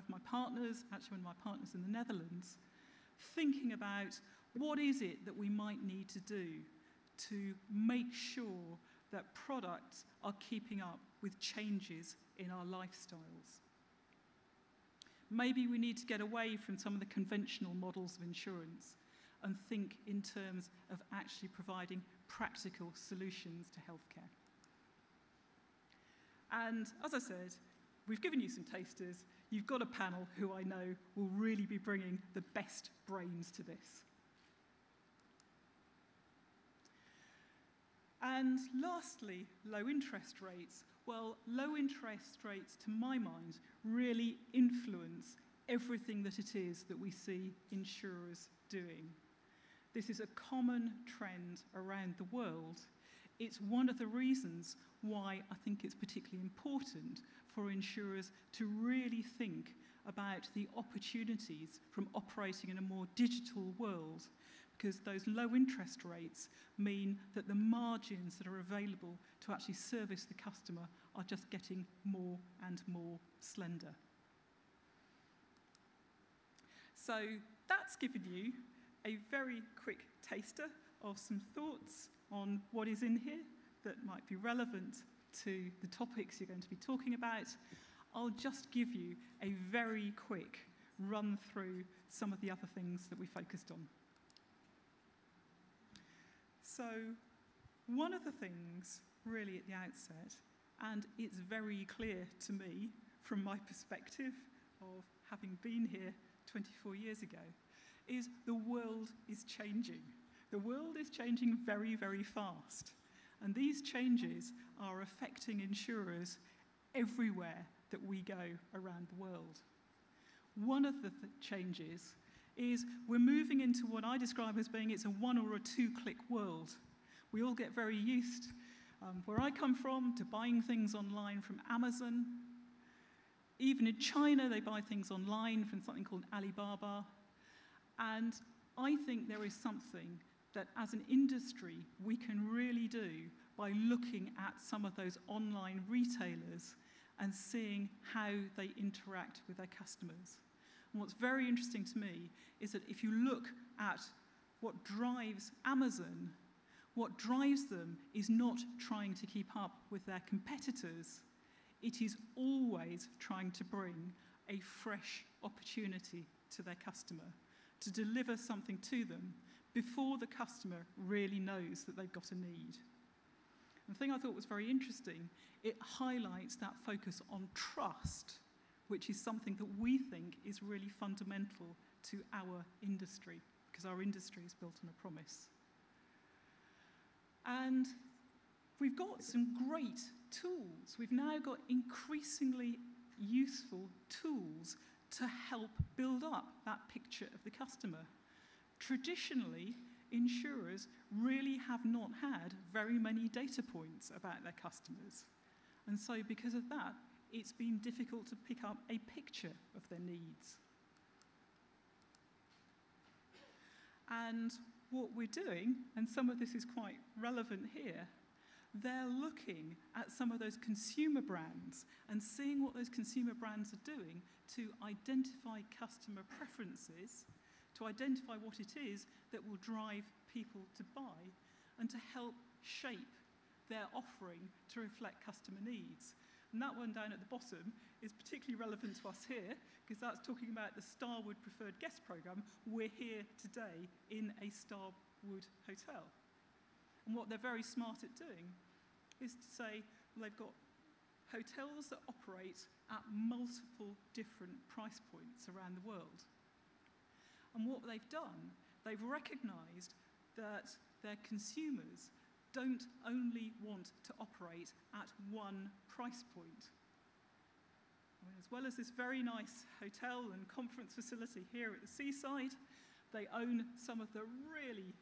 of my partners, actually one of my partners in the Netherlands, thinking about what is it that we might need to do to make sure that products are keeping up with changes in our lifestyles. Maybe we need to get away from some of the conventional models of insurance and think in terms of actually providing practical solutions to healthcare. And as I said, we've given you some tasters. You've got a panel who I know will really be bringing the best brains to this. And lastly, low interest rates. Well, low interest rates, to my mind, really influence everything that it is that we see insurers doing. This is a common trend around the world. It's one of the reasons why I think it's particularly important for insurers to really think about the opportunities from operating in a more digital world, because those low interest rates mean that the margins that are available to actually service the customer are just getting more and more slender. So that's given you a very quick taster of some thoughts on what is in here that might be relevant to the topics you're going to be talking about. I'll just give you a very quick run through some of the other things that we focused on. So one of the things really at the outset, and it's very clear to me from my perspective of having been here 24 years ago, is the world is changing. The world is changing very, very fast. And these changes are affecting insurers everywhere that we go around the world. One of the changes is we're moving into what I describe as being it's a one or a two-click world. We all get very used, where I come from, to buying things online from Amazon. Even in China, they buy things online from something called Alibaba. And I think there is something that as an industry we can really do by looking at some of those online retailers and seeing how they interact with their customers. And what's very interesting to me is that if you look at what drives Amazon, what drives them is not trying to keep up with their competitors. It is always trying to bring a fresh opportunity to their customer, to deliver something to them before the customer really knows that they've got a need. And the thing I thought was very interesting, it highlights that focus on trust, which is something that we think is really fundamental to our industry, because our industry is built on a promise. And we've got some great tools. We've now got increasingly useful tools to help build up that picture of the customer. Traditionally, insurers really have not had very many data points about their customers. And so because of that, it's been difficult to pick up a picture of their needs. And what we're doing, and some of this is quite relevant here, they're looking at some of those consumer brands and seeing what those consumer brands are doing to identify customer preferences, to identify what it is that will drive people to buy, and to help shape their offering to reflect customer needs. And that one down at the bottom is particularly relevant to us here, because that's talking about the Starwood Preferred Guest Programme. We're here today in a Starwood hotel. And what they're very smart at doing is to say, well, they've got hotels that operate at multiple different price points around the world. And what they've done, they've recognised that their consumers don't only want to operate at one price point. I mean, as well as this very nice hotel and conference facility here at the seaside, they own some of the really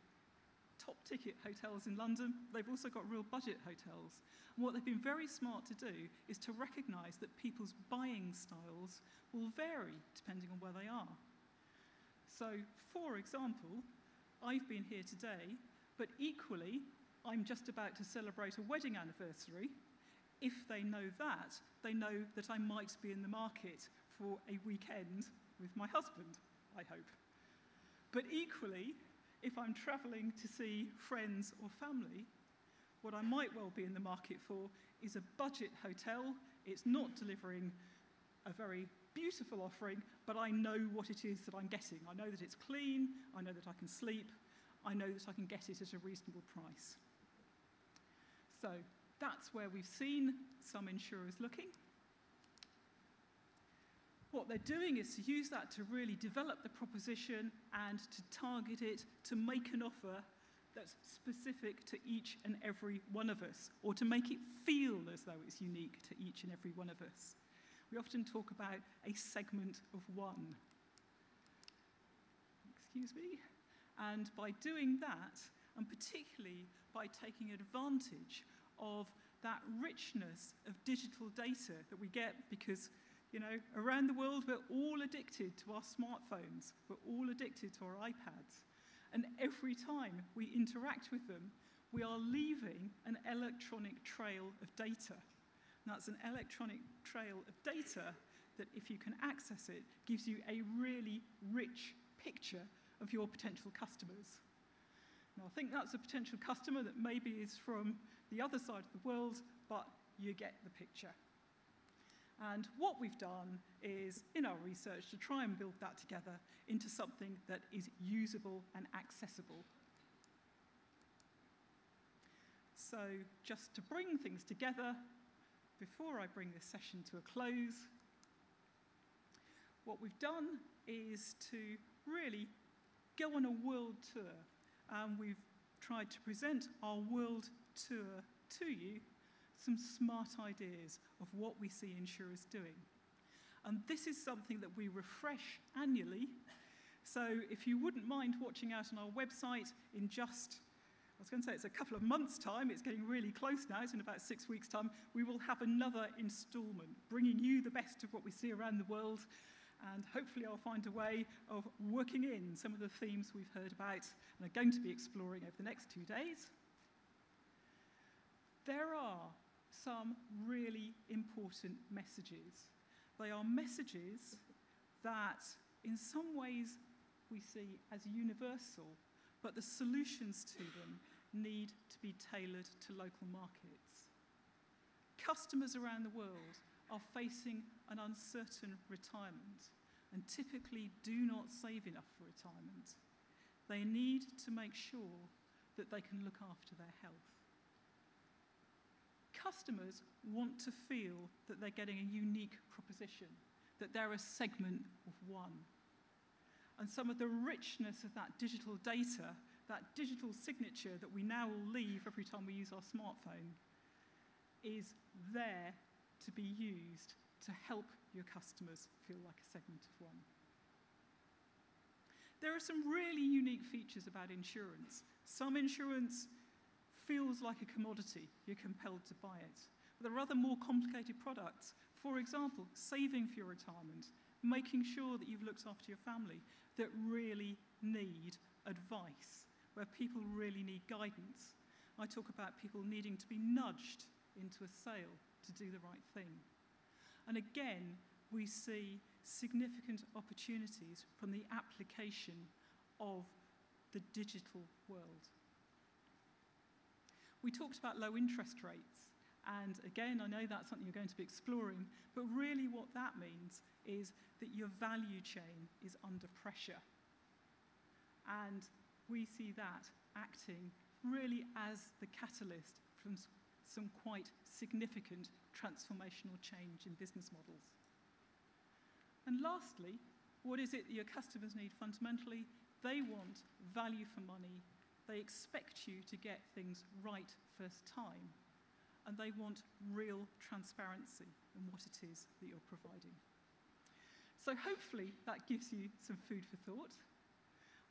top-ticket hotels in London. They've also got real budget hotels. And what they've been very smart to do is to recognise that people's buying styles will vary depending on where they are. So, for example, I've been here today, but equally, I'm just about to celebrate a wedding anniversary. If they know that, they know that I might be in the market for a weekend with my husband, I hope. But equally, if I'm travelling to see friends or family, what I might well be in the market for is a budget hotel. It's not delivering a very beautiful offering, but I know what it is that I'm getting. I know that it's clean, I know that I can sleep, I know that I can get it at a reasonable price. So that's where we've seen some insurers looking. What they're doing is to use that to really develop the proposition and to target it, to make an offer that's specific to each and every one of us, or to make it feel as though it's unique to each and every one of us. We often talk about a segment of one. Excuse me. And by doing that, and particularly by taking advantage of that richness of digital data that we get, because around the world we're all addicted to our smartphones, we're all addicted to our iPads. And every time we interact with them, we are leaving an electronic trail of data. And that's an electronic trail of data that, if you can access it, gives you a really rich picture of your potential customers. Now, I think that's a potential customer that maybe is from the other side of the world, but you get the picture. And what we've done is, in our research, to try and build that together into something that is usable and accessible. So, just to bring things together, before I bring this session to a close, what we've done is to really go on a world tour. And we've tried to present our world tour to you, some smart ideas of what we see insurers doing. And this is something that we refresh annually. So if you wouldn't mind watching out on our website in I was going to say it's a couple of months' time, it's getting really close now, it's in about 6 weeks' time, we will have another instalment, bringing you the best of what we see around the world, and hopefully I'll find a way of working in some of the themes we've heard about and are going to be exploring over the next 2 days. There are some really important messages. They are messages that in some ways we see as universal, but the solutions to them need to be tailored to local markets. Customers around the world are facing an uncertain retirement and typically do not save enough for retirement. They need to make sure that they can look after their health. Customers want to feel that they're getting a unique proposition, that they're a segment of one. And some of the richness of that digital data, that digital signature that we now all leave every time we use our smartphone, is there to be used to help your customers feel like a segment of one. There are some really unique features about insurance. Some insurance feels like a commodity. You're compelled to buy it. But there are other more complicated products. For example, saving for your retirement, making sure that you've looked after your family, that really need advice, where people really need guidance. I talk about people needing to be nudged into a sale to do the right thing. And again, we see significant opportunities from the application of the digital world. We talked about low interest rates, and again, I know that's something you're going to be exploring, but really what that means is that your value chain is under pressure. And we see that acting really as the catalyst from some quite significant transformational change in business models. And lastly, what is it that your customers need fundamentally? They want value for money. They expect you to get things right first time. And they want real transparency in what it is that you're providing. So hopefully that gives you some food for thought.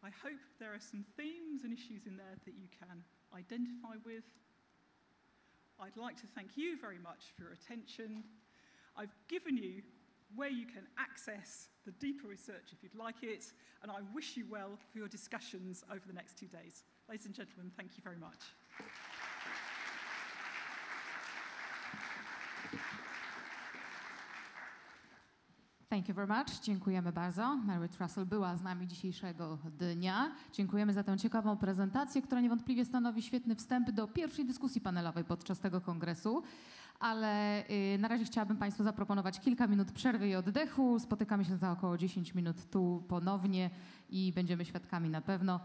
I hope there are some themes and issues in there that you can identify with. I'd like to thank you very much for your attention. I've given you where you can access the deeper research if you'd like it, and I wish you well for your discussions over the next 2 days. Ladies and gentlemen, thank you very much. Thank you very much. Dziękujemy bardzo. Mary Trussell była z nami dzisiejszego dnia. Dziękujemy za tę ciekawą prezentację, która niewątpliwie stanowi świetny wstęp do pierwszej dyskusji panelowej podczas tego kongresu. Ale na razie chciałabym Państwu zaproponować kilka minut przerwy i oddechu. Spotykamy się za około 10 minut tu ponownie i będziemy świadkami na pewno